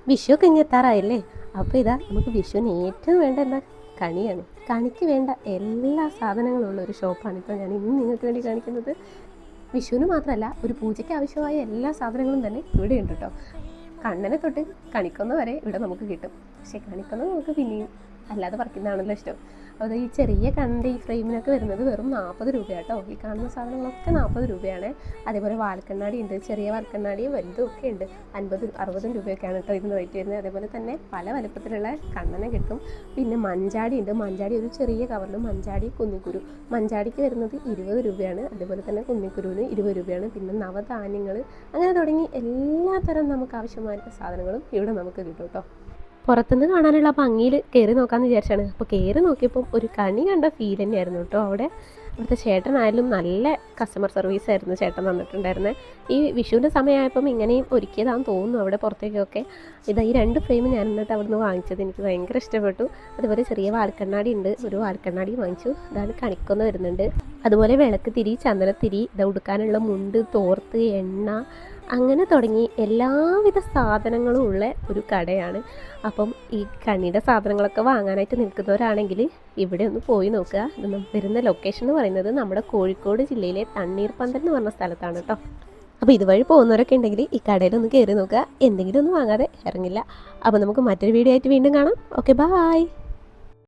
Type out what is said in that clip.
വിഷുവൊക്കെ ഇങ്ങ് എത്താറായല്ലേ. അപ്പോൾ ഇതാ നമുക്ക് വിഷുവിന് ഏറ്റവും വേണ്ട എന്താ, കണിയാണ്. കണിക്ക് വേണ്ട എല്ലാ സാധനങ്ങളും ഉള്ള ഒരു ഷോപ്പാണ് ഇപ്പോൾ ഞാൻ ഇന്ന് നിങ്ങൾക്ക് വേണ്ടി കാണിക്കുന്നത്. വിഷുവിന് മാത്രമല്ല, ഒരു പൂജയ്ക്ക് ആവശ്യമായ എല്ലാ സാധനങ്ങളും തന്നെ ഇവിടെ ഉണ്ട് കേട്ടോ. കണ്ണനെ തൊട്ട് കണിക്കൊന്ന വരെ ഇവിടെ നമുക്ക് കിട്ടും. പക്ഷേ കണിക്കൊന്ന നമുക്ക് പിന്നെയും അല്ലാതെ പറിക്കുന്നതാണല്ലോ ഇഷ്ടം. അപ്പോൾ ഈ ചെറിയ കണ്ണിൻ്റെ ഈ ഫ്രെയിമിനൊക്കെ വരുന്നത് വെറും 40 രൂപ കേട്ടോ. ഈ കാണുന്ന സാധനങ്ങളൊക്കെ 40 രൂപയാണ്. അതേപോലെ വാൽക്കണ്ണാടി ഉണ്ട്, ചെറിയ വാൽക്കണ്ണാടിയും വലുതും ഒക്കെ ഉണ്ട്. 50 60 രൂപയൊക്കെയാണ് കേട്ടോ ഇതിന് റേറ്റ് വരുന്നത്. അതേപോലെ തന്നെ പല വലുപ്പത്തിലുള്ള കണ്ണനെ കിട്ടും. പിന്നെ മഞ്ചാടി ഉണ്ട്. മഞ്ചാടി ഒരു ചെറിയ കവറിൽ മഞ്ചാടി കുന്നിക്കുരു. മഞ്ചാടിക്ക് വരുന്നത് 20 രൂപയാണ്. അതേപോലെ തന്നെ കുന്നിക്കുരുവിന് 20 രൂപയാണ്. പിന്നെ നവധാന്യങ്ങൾ, അങ്ങനെ തുടങ്ങി എല്ലാ തരം നമുക്ക് ആവശ്യമായ സാധനങ്ങളും ഇവിടെ നമുക്ക് കിട്ടും കേട്ടോ. പുറത്തുനിന്ന് കാണാനുള്ള ഭംഗിയിൽ കയറി നോക്കാമെന്ന് വിചാരിച്ചാണ്. അപ്പോൾ കയറി നോക്കിയപ്പോൾ ഒരു കണി കണ്ട ഫീൽ തന്നെയായിരുന്നു കേട്ടോ. അവിടുത്തെ ചേട്ടനായാലും നല്ല കസ്റ്റമർ സർവീസ് ആയിരുന്നു ചേട്ടൻ തന്നിട്ടുണ്ടായിരുന്നത്. ഈ വിഷുവിൻ്റെ സമയമായപ്പം ഇങ്ങനെയും ഒരുക്കിയതാണെന്ന് തോന്നുന്നു അവിടെ പുറത്തേക്കൊക്കെ. ഇതാ ഈ 2 ഫ്രെയിം ഞാൻ എന്നിട്ട് അവിടുന്ന് വാങ്ങിച്ചത്, എനിക്ക് ഭയങ്കര ഇഷ്ടപ്പെട്ടു. അതുപോലെ ചെറിയ വാൽക്കണ്ണാടി ഉണ്ട്, ഒരു വാൽക്കണ്ണാടി വാങ്ങിച്ചു. ഇതാണ് കണിക്കൊന്ന വരുന്നുണ്ട്. അതുപോലെ വിളക്ക് തിരി, ചന്ദനത്തിരി, ഇത് ഉടുക്കാനുള്ള മുണ്ട്, തോർത്ത്, എണ്ണ, അങ്ങനെ തുടങ്ങി എല്ലാവിധ സാധനങ്ങളും ഉള്ള ഒരു കടയാണ്. അപ്പം ഈ കണിയുടെ സാധനങ്ങളൊക്കെ വാങ്ങാനായിട്ട് നിൽക്കുന്നവരാണെങ്കിൽ ഇവിടെ ഒന്ന് പോയി നോക്കുക. ഇത് വരുന്ന ലൊക്കേഷൻ എന്ന് പറയുന്നത് നമ്മുടെ കോഴിക്കോട് ജില്ലയിലെ തണ്ണീർപ്പന്തൽ എന്ന് പറഞ്ഞ സ്ഥലത്താണ് കേട്ടോ. അപ്പോൾ ഇതുവഴി പോകുന്നവരൊക്കെ ഉണ്ടെങ്കിൽ ഈ കടയിലൊന്ന് കയറി നോക്കുക. എന്തെങ്കിലും ഒന്നും വാങ്ങാതെ ഇറങ്ങില്ല. അപ്പോൾ നമുക്ക് മറ്റൊരു വീഡിയോ ആയിട്ട് വീണ്ടും കാണാം. Okay, bye.